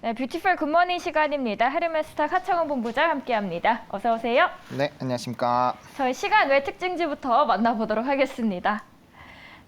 네, 뷰티풀 굿모닝 시간입니다. 헤르메스타 하창원 본부장 함께합니다. 어서 오세요. 네, 안녕하십니까. 저희 시간 외 특징지부터 만나보도록 하겠습니다.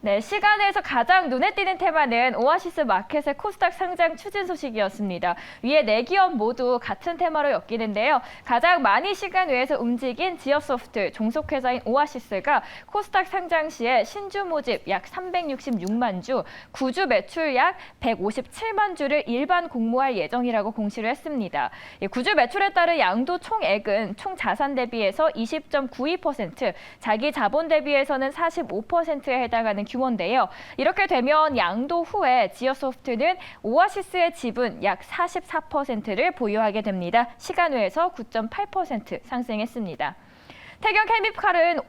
네, 시간에서 가장 눈에 띄는 테마는 오아시스 마켓의 코스닥 상장 추진 소식이었습니다. 위에 4기업 모두 같은 테마로 엮이는데요. 가장 많이 시간 외에서 움직인 지어소프트 종속회사인 오아시스가 코스닥 상장 시에 신주 모집 약 366만 주, 구주 매출 약 157만 주를 일반 공모할 예정이라고 공시를 했습니다. 구주 매출에 따른 양도 총액은 총 자산 대비해서 20.92%, 자기 자본 대비해서는 45%에 해당하는 규모인데요. 이렇게 되면 양도 후에 지어소프트는 오아시스의 지분 약 44%를 보유하게 됩니다. 시간 외에서 9.8% 상승했습니다. 태경 케미칼은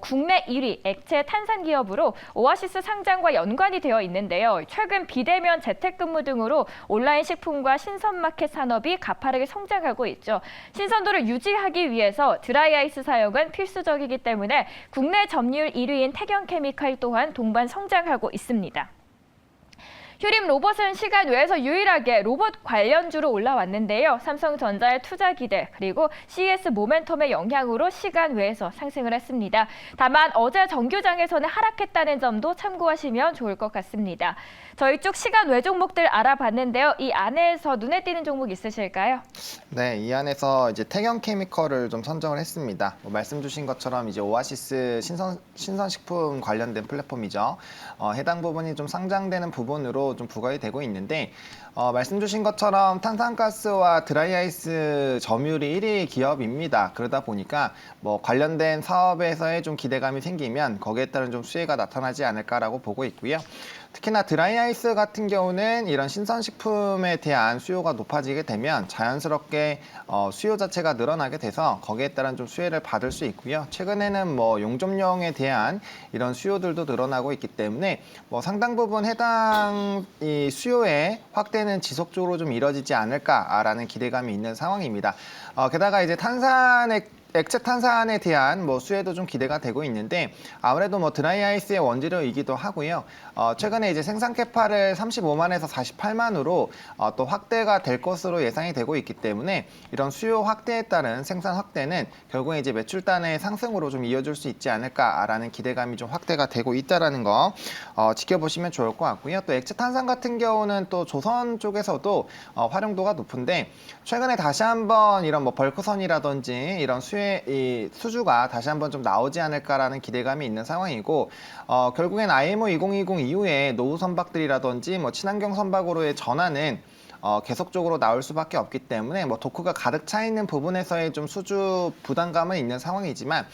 국내 1위 액체 탄산 기업으로 오아시스 상장과 연관이 되어 있는데요. 최근 비대면 재택근무 등으로 온라인 식품과 신선마켓 산업이 가파르게 성장하고 있죠. 신선도를 유지하기 위해서 드라이아이스 사용은 필수적이기 때문에 국내 점유율 1위인 태경 케미칼 또한 동반 성장하고 있습니다. 휴림 로봇은 시간 외에서 유일하게 로봇 관련주로 올라왔는데요. 삼성전자의 투자 기대 그리고 CES 모멘텀의 영향으로 시간 외에서 상승을 했습니다. 다만 어제 정규장에서는 하락했다는 점도 참고하시면 좋을 것 같습니다. 저희 쭉 시간 외 종목들 알아봤는데요. 이 안에서 눈에 띄는 종목 있으실까요? 네, 이 안에서 이제 태경 케미컬을 좀 선정을 했습니다. 말씀 주신 것처럼 이제 오아시스 신선식품 관련된 플랫폼이죠. 해당 부분이 좀 상장되는 부분으로 좀 부과가 되고 있는데 말씀 주신 것처럼 탄산가스와 드라이아이스 점유율이 1위 기업입니다. 그러다 보니까 뭐 관련된 사업에서의 좀 기대감이 생기면 거기에 따른 좀 수혜가 나타나지 않을까라고 보고 있고요. 특히나 드라이아이스 같은 경우는 이런 신선식품에 대한 수요가 높아지게 되면 자연스럽게 수요 자체가 늘어나게 돼서 거기에 따른 좀 수혜를 받을 수 있고요. 최근에는 뭐 용접용에 대한 이런 수요들도 늘어나고 있기 때문에 뭐 상당 부분 해당 이 수요의 확대는 지속적으로 좀 이뤄지지 않을까라는 기대감이 있는 상황입니다. 게다가 이제 액체 탄산에 대한 뭐 수혜도 좀 기대가 되고 있는데 아무래도 뭐 드라이아이스의 원재료이기도 하고요. 최근에 이제 생산 캐파를 35만에서 48만으로 또 확대가 될 것으로 예상이 되고 있기 때문에 이런 수요 확대에 따른 생산 확대는 결국에 이제 매출단의 상승으로 좀 이어질 수 있지 않을까라는 기대감이 좀 확대가 되고 있다라는 거 지켜보시면 좋을 것 같고요. 또 액체 탄산 같은 경우는 또 조선 쪽에서도 활용도가 높은데 최근에 다시 한번 이런 뭐 벌크선이라든지 이런 이 수주가 다시 한번 좀 나오지 않을까라는 기대감이 있는 상황이고 결국엔 IMO 2020 이후에 노후 선박들이라든지 뭐 친환경 선박으로의 전환은 계속적으로 나올 수밖에 없기 때문에 뭐 도크가 가득 차 있는 부분에서의 좀 수주 부담감은 있는 상황이지만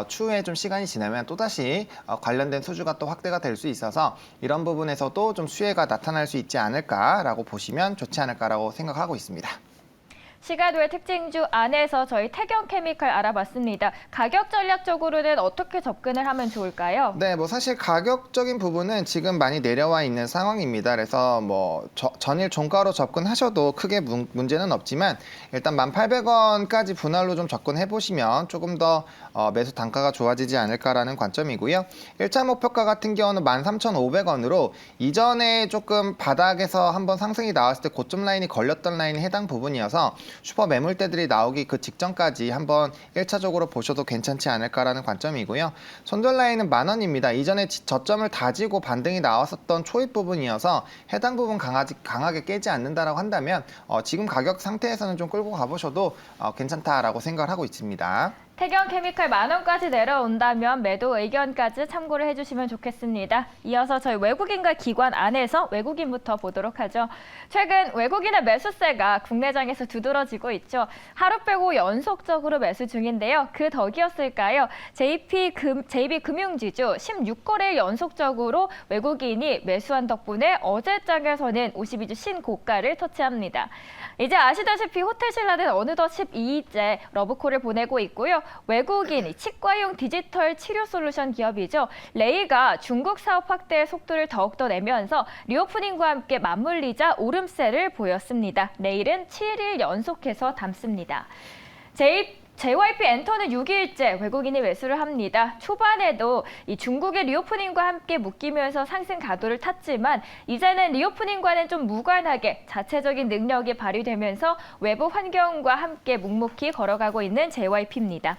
추후에 좀 시간이 지나면 또다시 관련된 수주가 또 확대가 될 수 있어서 이런 부분에서도 좀 수혜가 나타날 수 있지 않을까라고 보시면 좋지 않을까라고 생각하고 있습니다. 시간 외 특징주 안에서 저희 태경 케미칼 알아봤습니다. 가격 전략적으로는 어떻게 접근을 하면 좋을까요? 네, 뭐 사실 가격적인 부분은 지금 많이 내려와 있는 상황입니다. 그래서 뭐 전일 종가로 접근하셔도 크게 문제는 없지만 일단 1,800원까지 분할로 좀 접근해 보시면 조금 더 매수 단가가 좋아지지 않을까라는 관점이고요. 1차 목표가 같은 경우는 13,500원으로 이전에 조금 바닥에서 한번 상승이 나왔을 때 고점 라인이 걸렸던 라인이 해당 부분이어서 슈퍼 매물대들이 나오기 그 직전까지 한번 1차적으로 보셔도 괜찮지 않을까라는 관점이고요. 손절 라인은 10,000원입니다. 이전에 저점을 다지고 반등이 나왔었던 초입 부분이어서 해당 부분 강하게 깨지 않는다라고 한다면 지금 가격 상태에서는 좀 끌고 가보셔도 괜찮다라고 생각을 하고 있습니다. 태경 케미칼 10,000원까지 내려온다면 매도 의견까지 참고를 해주시면 좋겠습니다. 이어서 저희 외국인과 기관 안에서 외국인부터 보도록 하죠. 최근 외국인의 매수세가 국내장에서 두드러지고 있죠. 하루 빼고 연속적으로 매수 중인데요. 그 덕이었을까요? JB금융지주 16거래일 연속적으로 외국인이 매수한 덕분에 어제장에서는 52주 신고가를 터치합니다. 이제 아시다시피 호텔신라는 어느덧 12일째 러브콜을 보내고 있고요. 외국인 치과용 디지털 치료 솔루션 기업이죠. 레이가 중국 사업 확대의 속도를 더욱더 내면서 리오프닝과 함께 맞물리자 오름세를 보였습니다. 내일은 7일 연속해서 담습니다. JYP 엔터는 6일째 외국인이 매수를 합니다. 초반에도 이 중국의 리오프닝과 함께 묶이면서 상승 가도를 탔지만 이제는 리오프닝과는 좀 무관하게 자체적인 능력이 발휘되면서 외부 환경과 함께 묵묵히 걸어가고 있는 JYP입니다.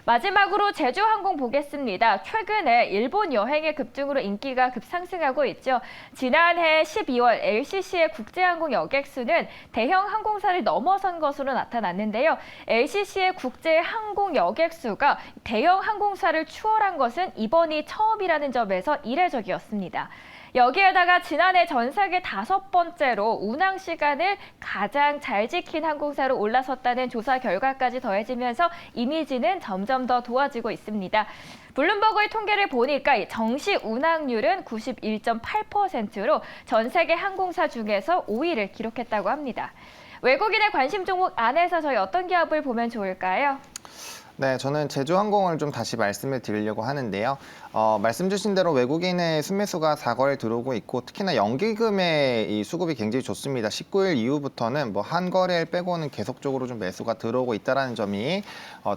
마지막으로 제주항공 보겠습니다. 최근에 일본 여행의 급증으로 인기가 급상승하고 있죠. 지난해 12월 LCC의 국제항공 여객수는 대형 항공사를 넘어선 것으로 나타났는데요. LCC의 국제항공 여객수가 대형 항공사를 추월한 것은 이번이 처음이라는 점에서 이례적이었습니다. 여기에다가 지난해 전 세계 5번째로 운항 시간을 가장 잘 지킨 항공사로 올라섰다는 조사 결과까지 더해지면서 이미지는 점점 더 좋아지고 있습니다. 블룸버그의 통계를 보니까 정시 운항률은 91.8%로 전 세계 항공사 중에서 5위를 기록했다고 합니다. 외국인의 관심 종목 안에서 저희 어떤 기업을 보면 좋을까요? 네, 저는 제주항공을 좀 다시 말씀을 드리려고 하는데요. 말씀 주신 대로 외국인의 순매수가 4거래에 들어오고 있고 특히나 연기금의 이 수급이 굉장히 좋습니다. 19일 이후부터는 뭐 한 거래일 빼고는 계속적으로 좀 매수가 들어오고 있다는 점이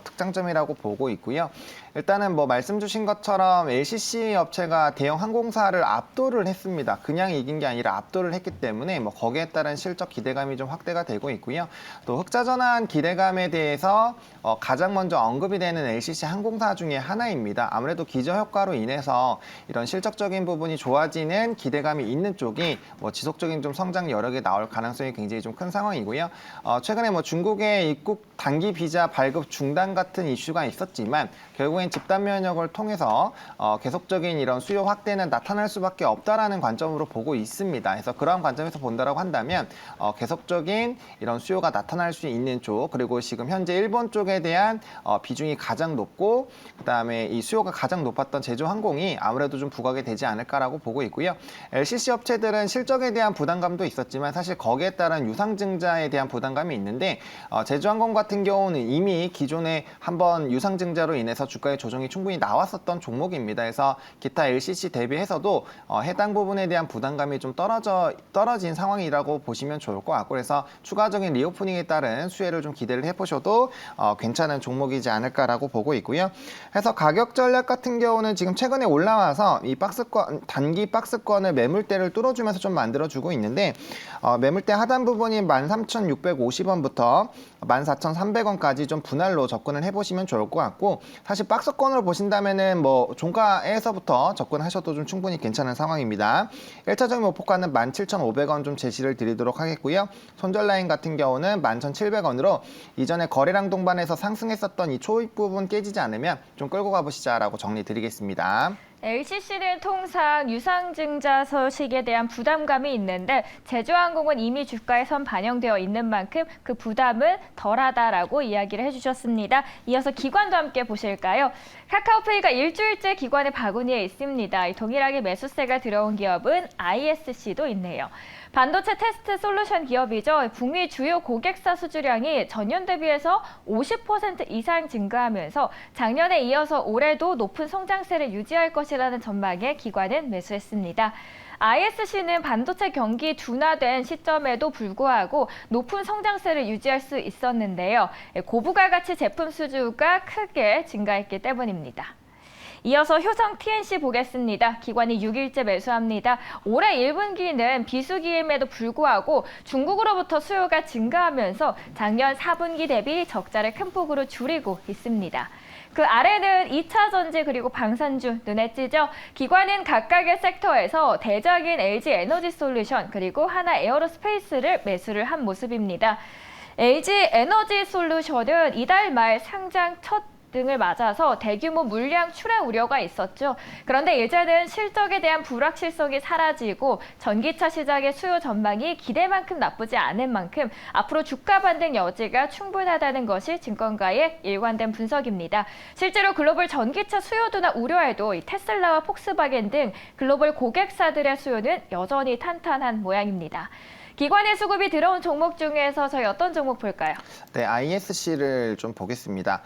특장점이라고 보고 있고요. 일단은 뭐 말씀 주신 것처럼 LCC 업체가 대형 항공사를 압도를 했습니다. 그냥 이긴 게 아니라 압도를 했기 때문에 뭐 거기에 따른 실적 기대감이 좀 확대가 되고 있고요. 또 흑자전환 기대감에 대해서 가장 먼저 언급이 되는 LCC 항공사 중에 하나입니다. 아무래도 기저효과로 인해서 이런 실적적인 부분이 좋아지는 기대감이 있는 쪽이 뭐 지속적인 좀 성장 여력이 나올 가능성이 굉장히 좀 큰 상황이고요. 최근에 뭐 중국의 입국 단기 비자 발급 중단 같은 이슈가 있었지만 결국엔 집단 면역을 통해서 계속적인 이런 수요 확대는 나타날 수밖에 없다라는 관점으로 보고 있습니다. 그래서 그러한 관점에서 본다라고 한다면 계속적인 이런 수요가 나타날 수 있는 쪽 그리고 지금 현재 일본 쪽에 대한 비중이 가장 높고 그다음에 이 수요가 가장 높았던 제주항공이 아무래도 좀 부각이 되지 않을까라고 보고 있고요. LCC 업체들은 실적에 대한 부담감도 있었지만 사실 거기에 따른 유상증자에 대한 부담감이 있는데 제주항공 같은 경우는 이미 기존에 한번 유상증자로 인해서 주가의 조정이 충분히 나왔었던 종목입니다. 그래서 기타 LCC 대비해서도 해당 부분에 대한 부담감이 좀 떨어진 상황이라고 보시면 좋을 것 같고 그래서 추가적인 리오프닝에 따른 수혜를 좀 기대를 해보셔도 괜찮은 종목이지 않을까라고 보고 있고요. 그래서 가격 전략 같은 경우는 지금 최근에 올라와서 이 단기 박스권을 매물대를 뚫어주면서 좀 만들어주고 있는데 매물대 하단 부분이 13,650원부터 14,300원까지 좀 분할로 접근을 해보시면 좋을 것 같고 사실 박스권으로 보신다면은 뭐 종가에서부터 접근하셔도 좀 충분히 괜찮은 상황입니다. 1차적인 목표가는 17,500원 좀 제시를 드리도록 하겠고요. 손절 라인 같은 경우는 11,700원으로 이전에 거래량 동반해서 상승했었던 이 초입 부분 깨지지 않으면 좀 끌고 가보시자라고 정리 드리겠습니다. LCC는 통상 유상증자 소식에 대한 부담감이 있는데 제주항공은 이미 주가에 선 반영되어 있는 만큼 그 부담은 덜하다라고 이야기를 해주셨습니다. 이어서 기관도 함께 보실까요? 카카오페이가 일주일째 기관의 바구니에 있습니다. 동일하게 매수세가 들어온 기업은 ISC도 있네요. 반도체 테스트 솔루션 기업이죠. 북미 주요 고객사 수주량이 전년 대비해서 50% 이상 증가하면서 작년에 이어서 올해도 높은 성장세를 유지할 것이라는 전망에 기관은 매수했습니다. ISC는 반도체 경기 둔화된 시점에도 불구하고 높은 성장세를 유지할 수 있었는데요. 고부가 가치 제품 수주가 크게 증가했기 때문입니다. 이어서 효성 TNC 보겠습니다. 기관이 6일째 매수합니다. 올해 1분기는 비수기임에도 불구하고 중국으로부터 수요가 증가하면서 작년 4분기 대비 적자를 큰 폭으로 줄이고 있습니다. 그 아래는 2차 전지 그리고 방산주 눈에 띄죠. 기관은 각각의 섹터에서 대장인 LG 에너지 솔루션 그리고 하나 에어로스페이스를 매수를 한 모습입니다. LG 에너지 솔루션은 이달 말 상장 첫 등을 맞아서 대규모 물량 출하 우려가 있었죠. 그런데 이제는 실적에 대한 불확실성이 사라지고 전기차 시장의 수요 전망이 기대만큼 나쁘지 않은 만큼 앞으로 주가 반등 여지가 충분하다는 것이 증권가의 일관된 분석입니다. 실제로 글로벌 전기차 수요 둔화 우려에도 테슬라와 폭스바겐 등 글로벌 고객사들의 수요는 여전히 탄탄한 모양입니다. 기관의 수급이 들어온 종목 중에서 저희 어떤 종목 볼까요? 네, ISC를 좀 보겠습니다.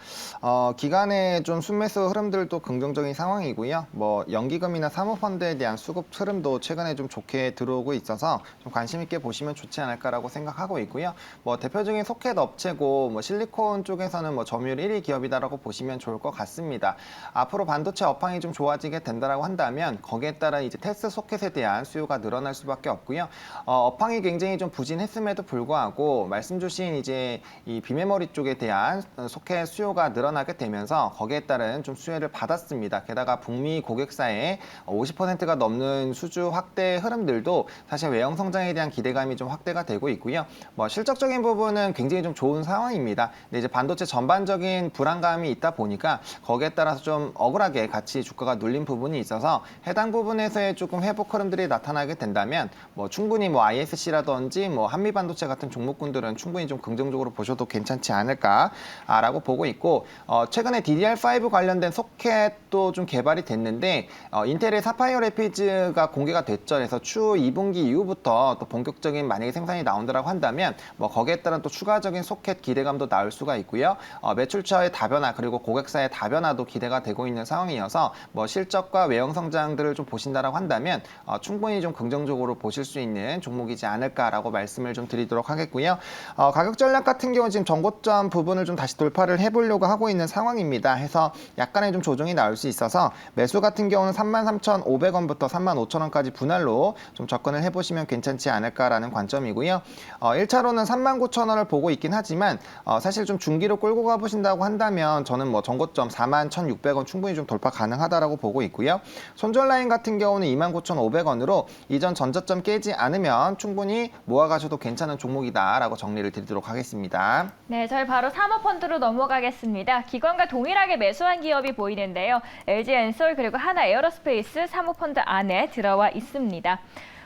기간의 좀 순매수 흐름들도 긍정적인 상황이고요. 뭐 연기금이나 사모펀드에 대한 수급 흐름도 최근에 좀 좋게 들어오고 있어서 좀 관심 있게 보시면 좋지 않을까라고 생각하고 있고요. 뭐 대표적인 소켓 업체고 뭐 실리콘 쪽에서는 뭐 점유율 1위 기업이다라고 보시면 좋을 것 같습니다. 앞으로 반도체 업황이 좀 좋아지게 된다라고 한다면 거기에 따라 이제 테스트 소켓에 대한 수요가 늘어날 수밖에 없고요. 업황이 굉장히 좀 부진했음에도 불구하고 말씀 주신 이제 이 비메모리 쪽에 대한 소켓 수요가 늘어나게 되면서 거기에 따른 좀 수혜를 받았습니다. 게다가 북미 고객사의 50%가 넘는 수주 확대 흐름들도 사실 외형 성장에 대한 기대감이 좀 확대가 되고 있고요. 뭐 실적적인 부분은 굉장히 좀 좋은 상황입니다. 근데 이제 반도체 전반적인 불안감이 있다 보니까 거기에 따라서 좀 억울하게 같이 주가가 눌린 부분이 있어서 해당 부분에서의 조금 회복 흐름들이 나타나게 된다면 뭐 충분히 뭐 ISC라든지 뭐 한미반도체 같은 종목군들은 충분히 좀 긍정적으로 보셔도 괜찮지 않을까라고 보고 있고 최근에 DDR5 관련된 소켓도 좀 개발이 됐는데 인텔의 사파이어 레피즈가 공개가 됐죠. 그래서 추후 2분기 이후부터 또 본격적인 만약에 생산이 나온다라고 한다면 뭐 거기에 따른 또 추가적인 소켓 기대감도 나올 수가 있고요. 매출처의 다변화 그리고 고객사의 다변화도 기대가 되고 있는 상황이어서 뭐 실적과 외형 성장들을 좀 보신다라고 한다면 충분히 좀 긍정적으로 보실 수 있는 종목이지 않을까라고 말씀을 좀 드리도록 하겠고요. 가격 전략 같은 경우는 지금 전고점 부분을 좀 다시 돌파를 해보려고 하고 있는 상황입니다. 해서 약간의 좀 조정이 나올 수 있어서 매수 같은 경우는 33,500원부터 35,000원까지 분할로 좀 접근을 해보시면 괜찮지 않을까라는 관점이고요. 1차로는 39,000원을 보고 있긴 하지만 사실 좀 중기로 끌고 가보신다고 한다면 저는 뭐 전고점 41,600원 충분히 좀 돌파 가능하다라고 보고 있고요. 손절 라인 같은 경우는 29,500원으로 이전 전저점 깨지 않으면 충분히 모아가셔도 괜찮은 종목이다라고 정리를 드리도록 하겠습니다. 네, 저희 바로 사모펀드로 넘어가겠습니다. 기관과 동일하게 매수한 기업이 보이는데요. LG엔솔 그리고 하나에어로스페이스 사모펀드 안에 들어와 있습니다.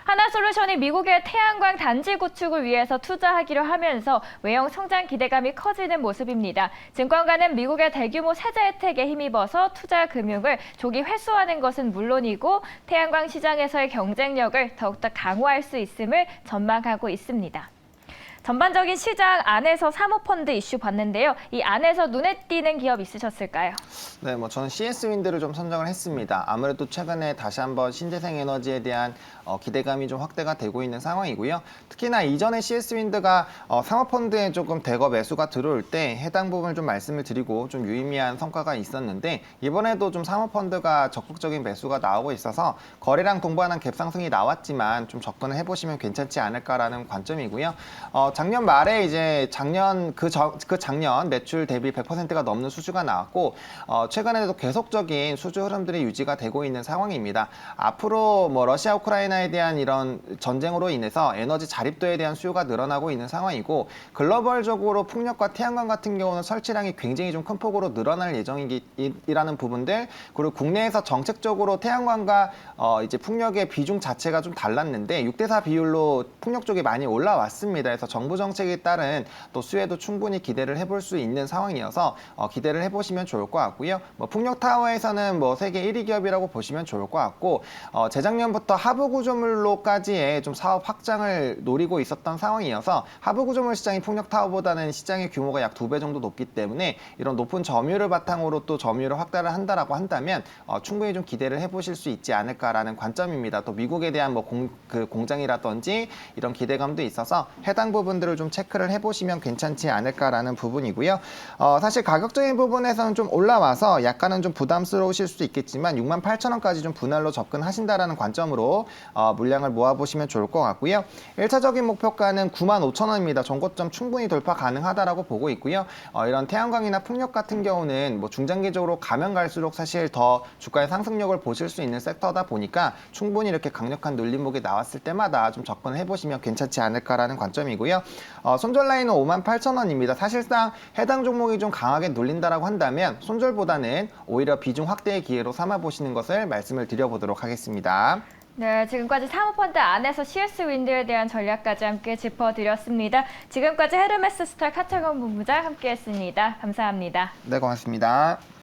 하나솔루션이 미국의 태양광 단지 구축을 위해서 투자하기로 하면서 외형 성장 기대감이 커지는 모습입니다. 증권가는 미국의 대규모 세제 혜택에 힘입어서 투자 금융을 조기 회수하는 것은 물론이고 태양광 시장에서의 경쟁력을 더욱더 강화할 수 있음을 전망하고 있습니다. 전반적인 시장 안에서 사모펀드 이슈 봤는데요. 이 안에서 눈에 띄는 기업 있으셨을까요? 네, 뭐 저는 CS윈드를 좀 선정을 했습니다. 아무래도 최근에 다시 한번 신재생 에너지에 대한 기대감이 좀 확대가 되고 있는 상황이고요. 특히나 이전에 CS윈드가 사모펀드에 조금 대거 매수가 들어올 때 해당 부분을 좀 말씀을 드리고 좀 유의미한 성과가 있었는데 이번에도 좀 사모펀드가 적극적인 매수가 나오고 있어서 거래량 동반한 갭 상승이 나왔지만 좀 접근을 해보시면 괜찮지 않을까라는 관점이고요. 작년 말에 이제 작년 매출 대비 100%가 넘는 수주가 나왔고 최근에도 계속적인 수주 흐름들이 유지가 되고 있는 상황입니다. 앞으로 뭐 러시아 우크라이나에 대한 이런 전쟁으로 인해서 에너지 자립도에 대한 수요가 늘어나고 있는 상황이고 글로벌적으로 풍력과 태양광 같은 경우는 설치량이 굉장히 좀 큰 폭으로 늘어날 예정이라는 부분들 그리고 국내에서 정책적으로 태양광과 이제 풍력의 비중 자체가 좀 달랐는데 6대4 비율로 풍력 쪽이 많이 올라왔습니다. 그래서 정부 정책에 따른 또 수혜도 충분히 기대를 해볼 수 있는 상황이어서 기대를 해보시면 좋을 것 같고요. 뭐 풍력 타워에서는 뭐 세계 1위 기업이라고 보시면 좋을 것 같고 재작년부터 하부 구조물로까지의 좀 사업 확장을 노리고 있었던 상황이어서 하부 구조물 시장이 풍력 타워보다는 시장의 규모가 약 2배 정도 높기 때문에 이런 높은 점유율을 바탕으로 또 점유율을 확대를 한다라고 한다면 충분히 좀 기대를 해보실 수 있지 않을까라는 관점입니다. 또 미국에 대한 뭐 공장이라든지 이런 기대감도 있어서 해당 부분들을 좀 체크를 해보시면 괜찮지 않을까라는 부분이고요. 사실 가격적인 부분에서는 좀 올라와서 약간은 좀 부담스러우실 수도 있겠지만 68,000원까지 좀 분할로 접근하신다라는 관점으로 물량을 모아보시면 좋을 것 같고요. 1차적인 목표가는 95,000원입니다. 전고점 충분히 돌파 가능하다라고 보고 있고요. 이런 태양광이나 풍력 같은 경우는 뭐 중장기적으로 가면 갈수록 사실 더 주가의 상승력을 보실 수 있는 섹터다 보니까 충분히 이렇게 강력한 눌림목이 나왔을 때마다 좀 접근을 해보시면 괜찮지 않을까라는 관점이고요. 손절 라인은 58,000원입니다. 사실상 해당 종목이 좀 강하게 눌린다라고 한다면 손절보다는 오히려 비중 확대의 기회로 삼아 보시는 것을 말씀을 드려보도록 하겠습니다. 네, 지금까지 사모펀드 안에서 CS윈드에 대한 전략까지 함께 짚어드렸습니다. 지금까지 헤르메스 스타 카창원 본부장 함께했습니다. 감사합니다. 네, 고맙습니다.